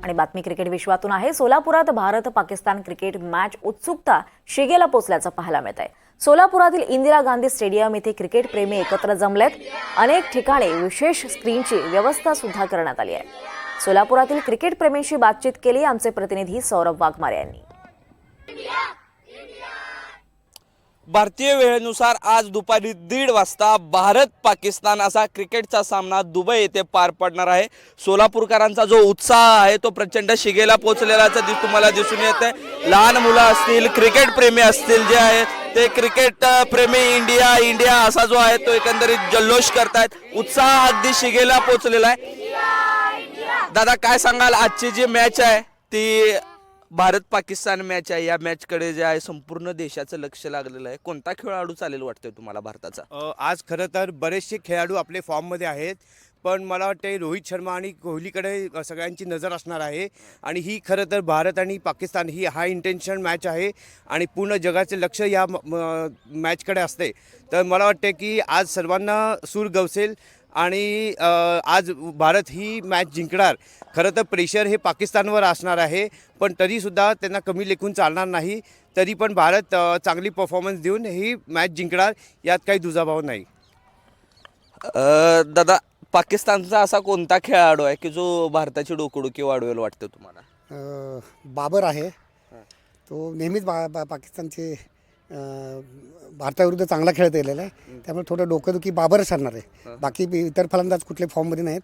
आणि बातमी क्रिकेट विश्वातून आहे। सोलापुरात भारत पाकिस्तान क्रिकेट मॅच उत्सुकता शिगेला पोहोचल्याचं पाहायला मिळत आहे। सोलापुरातील इंदिरा गांधी स्टेडियम येथे क्रिकेट प्रेमी एकत्र जमलेत। अनेक ठिकाणी विशेष स्क्रीनची व्यवस्था सुद्धा करण्यात आली आहे। सोलापुरातील क्रिकेट प्रेमींशी बातचीत केली आमचे प्रतिनिधी सौरभ वाघमारे यांनी। भारतीय वेळेनुसार आज दुपारी 1:30 वाजता भारत पाकिस्तान असा क्रिकेटचा सामना दुबई येथे पार पडणार आहे। सोलापूरकरांचा जो उत्साह आहे तो प्रचंड शिगेला पोहोचलेलाच तुम्हाला दिसून येत आहे। लहान मुलं असतील, क्रिकेट प्रेमी असतील जे आहेत ते क्रिकेट प्रेमी इंडिया इंडिया असा जो आहे तो एकंदरीत जल्लोष करतायत। उत्साह अगदी शिगेला पोहोचलेला आहे। दादा काय सांगाल, आजची जी मॅच आहे ती भारत पाकिस्तान मॅच आहे, या मॅच कडे जे आहे संपूर्ण देशाचं लक्ष लागलेलं आहे। कोणता खेळाडू चालेल वाटतोय तुम्हाला भारताचा? आज खरं तर बरेचसे खेळाडू आपले फॉर्ममध्ये आहेत, पण मला वाटते रोहित शर्मा आणि कोहलीकडे सगळ्यांची नजर असणार आहे। आणि ही खरं तर भारत आणि पाकिस्तान ही हाय इंटेन्शन मॅच आहे आणि पूर्ण जगाचे लक्ष या मॅचकडे असते। तर मला वाटते की आज सर्वांना सूर गवसेल आणि आज भारत ही मॅच जिंकणार। खरं तर प्रेशर हे पाकिस्तानवर असणार आहे, पण तरीसुद्धा त्यांना कमी लेखून चालणार नाही। तरी पण भारत चांगली परफॉर्मन्स देऊन ही मॅच जिंकणार, यात काही दुजाभाव नाही। दादा, पाकिस्तानचा असा कोणता खेळाडू आहे की जो भारताची डोकदुखी वाढवेल वाटतं तुम्हाला? बाबर आहे, तो नेहमीच पाकिस्तानचे भारताविरुद्ध चांगला खेळत गेलेला आहे, त्यामुळे थोडं डोकंदुखी बाबरच ठरणार आहे। बाकी इतर फलंदाज कुठले फॉर्ममध्ये नाहीत,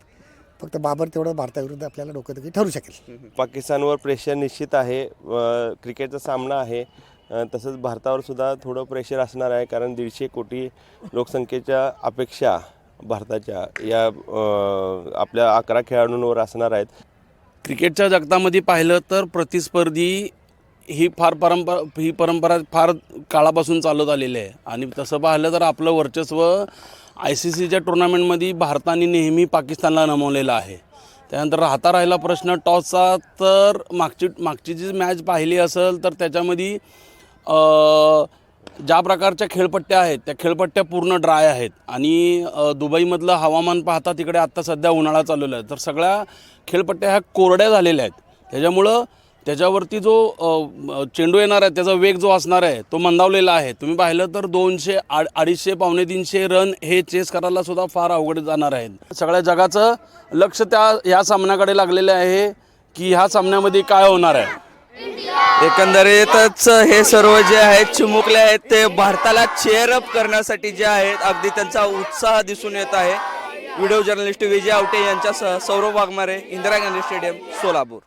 फक्त बाबर तेवढं भारताविरुद्ध आपल्याला डोकंदुखी ठरू शकेल। पाकिस्तानवर प्रेशर निश्चित आहे, क्रिकेटचा सामना आहे, तसंच भारतावर सुद्धा थोडं प्रेशर असणार आहे, कारण 150 कोटी लोकसंख्येच्या अपेक्षा भारताच्या या आपल्या 11 खेळाडूंवर असणार आहेत। क्रिकेटच्या जगतामध्ये पाहिलं तर प्रतिस्पर्धी ही परंपरा फार काळापासून चालत आलेली आहे। आणि तसं पाहिलं तर आपलं वर्चस्व ICCच्या टुर्नामेंटमध्ये भारताने नेहमी पाकिस्तानला नमवलेलं आहे। त्यानंतर राहिला प्रश्न टॉसचा, तर मागची जी मॅच पाहिली असेल तर त्याच्यामध्ये ज्या प्रकारच्या खेळपट्ट्या आहेत त्या खेळपट्ट्या पूर्ण ड्राय आहेत आणि दुबईमधलं हवामान पाहता तिकडे आत्ता सध्या उन्हाळा चाललेला आहे, तर सगळ्या खेळपट्ट्या ह्या कोरड्या झालेल्या आहेत। त्याच्यामुळं त्याच्यावरती जो चेंडू येणार आहे त्याचा वेग जो असणार आहे तो मंदावलेला आहे। तुम्ही पाहिलं तर 200, 250, 250 रन हे चेस करायला सुद्धा फार अवघड जाणार आहेत। सगळ्या जगाचं लक्ष या सामन्याकडे लागलेलं आहे की ह्या सामन्यामध्ये काय होणार आहे। एकंदरीतच हे सर्व जे आहेत चिमुकले आहेत ते भारताला चेअर अप करण्यासाठी जे आहेत अगदी त्यांचा उत्साह दिसून येत आहे। व्हिडिओ जर्नलिस्ट विजय आवटे यांच्यासह सौरभ वाघमारे, इंदिरा गांधी स्टेडियम, सोलापूर।